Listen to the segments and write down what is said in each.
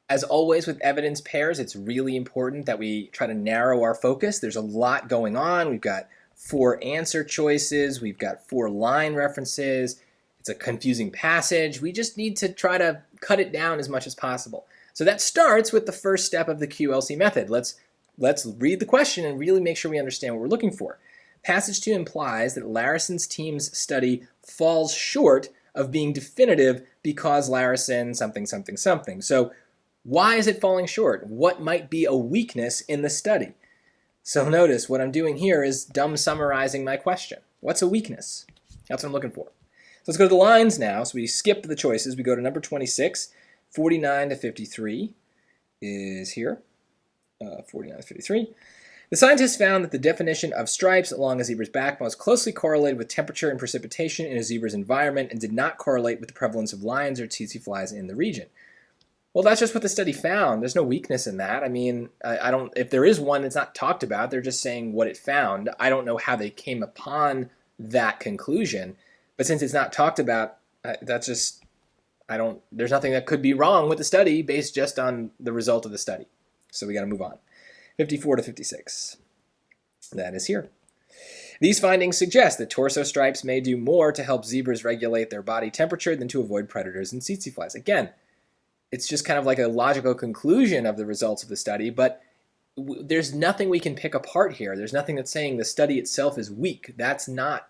As always with evidence pairs, it's really important that we try to narrow our focus. There's a lot going on. We've got 4 answer choices. We've got 4 line references. It's a confusing passage. We just need to try to cut it down as much as possible. So that starts with the first step of the QLC method. Let's read the question and really make sure we understand what we're looking for. Passage 2 implies that Larison's team's study falls short of being definitive because Larison something, something, something. So why is it falling short? What might be a weakness in the study? So notice what I'm doing here is dumb summarizing my question. What's a weakness? That's what I'm looking for. So let's go to the lines now. So we skip the choices. We go to number 26. 49 to 53 is here. 49 to 53. The scientists found that the definition of stripes along a zebra's back was closely correlated with temperature and precipitation in a zebra's environment and did not correlate with the prevalence of lions or tsetse flies in the region. Well, that's just what the study found. There's no weakness in that. I mean, I don't. If there is one, it's not talked about. They're just saying what it found. I don't know how they came upon that conclusion, but since it's not talked about, that's just, there's nothing that could be wrong with the study based just on the result of the study. So we got to move on. 54 to 56. That is here. These findings suggest that torso stripes may do more to help zebras regulate their body temperature than to avoid predators and tsetse flies. Again, it's just kind of like a logical conclusion of the results of the study, but there's nothing we can pick apart here. There's nothing that's saying the study itself is weak. That's not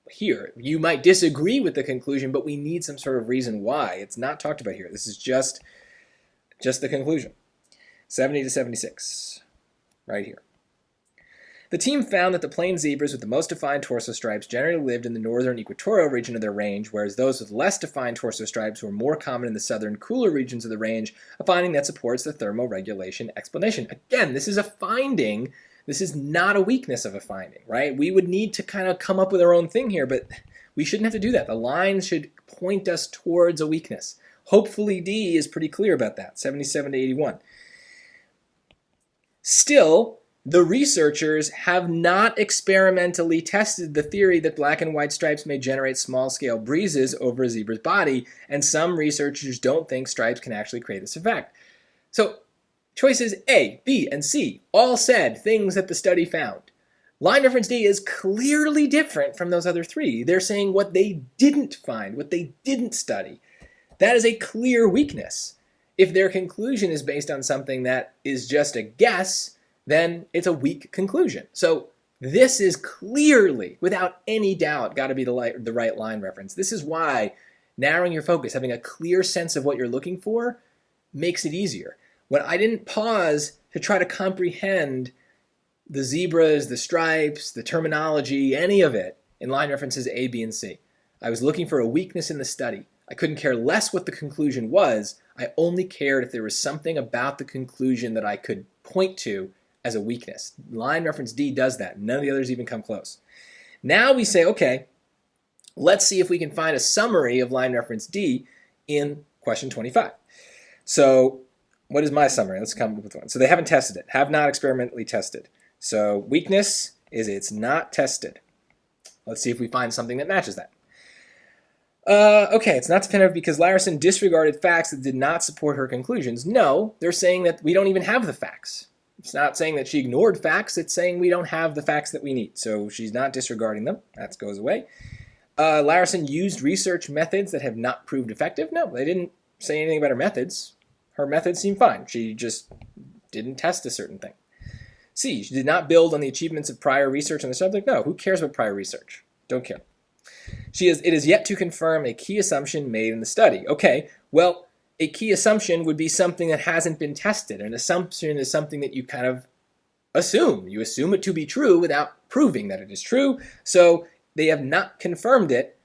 here. You might disagree with the conclusion, but we need some sort of reason why. It's not talked about here. This is just the conclusion. 70 to 76, right here. The team found that the plain zebras with the most defined torso stripes generally lived in the northern equatorial region of their range, whereas those with less defined torso stripes were more common in the southern, cooler regions of the range, a finding that supports the thermoregulation explanation. Again, this is a finding. This is not a weakness of a finding, right? We would need to kind of come up with our own thing here, but we shouldn't have to do that. The lines should point us towards a weakness. Hopefully D is pretty clear about that, 77 to 81. Still, the researchers have not experimentally tested the theory that black and white stripes may generate small-scale breezes over a zebra's body, and some researchers don't think stripes can actually create this effect. So, choices A, B, and C all said things that the study found. Line reference D is clearly different from those other 3. They're saying what they didn't find, what they didn't study. That is a clear weakness. If their conclusion is based on something that is just a guess, then it's a weak conclusion. So this is clearly, without any doubt, got to be the right line reference. This is why narrowing your focus, having a clear sense of what you're looking for, makes it easier. When I didn't pause to try to comprehend the zebras, the stripes, the terminology, any of it in line references A, B, and C, I was looking for a weakness in the study. I couldn't care less what the conclusion was. I only cared if there was something about the conclusion that I could point to as a weakness. Line reference D does that. None of the others even come close. Now we say, okay, let's see if we can find a summary of line reference D in question 25. So what is my summary? Let's come up with one. So they haven't tested it, have not experimentally tested. So weakness is it's not tested. Let's see if we find something that matches that. Okay, it's not definitive because Larison disregarded facts that did not support her conclusions. No, they're saying that we don't even have the facts. It's not saying that she ignored facts. It's saying we don't have the facts that we need. So she's not disregarding them. That goes away. Larison used research methods that have not proved effective. No, they didn't say anything about her methods. Her methods seem fine. She just didn't test a certain thing. C, she did not build on the achievements of prior research on the subject. No, who cares about prior research? Don't care. It is yet to confirm a key assumption made in the study. Okay, well, a key assumption would be something that hasn't been tested. An assumption is something that you kind of assume. You assume it to be true without proving that it is true. So they have not confirmed it,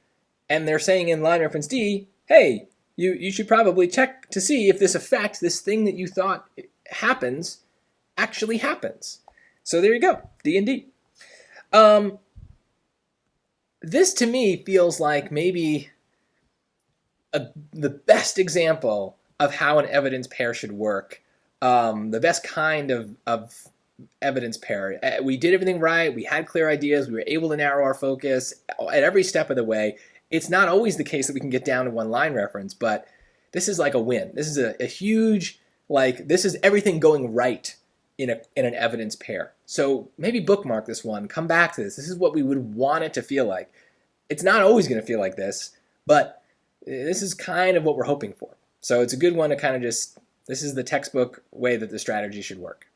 and they're saying in line reference D, hey, you should probably check to see if this effect, this thing that you thought happens, actually happens. So there you go, D and D. This to me feels like maybe the best example of how an evidence pair should work, the best kind of evidence pair. We did everything right. We had clear ideas. We were able to narrow our focus at every step of the way. It's not always the case that we can get down to one line reference, but this is like a win. This is a huge Like, this is everything going right in an evidence pair. So maybe bookmark this one. Come back to this. This is what we would want it to feel like. It's not always going to feel like this, but this is kind of what we're hoping for. So it's a good one to kind of just, this is the textbook way that the strategy should work.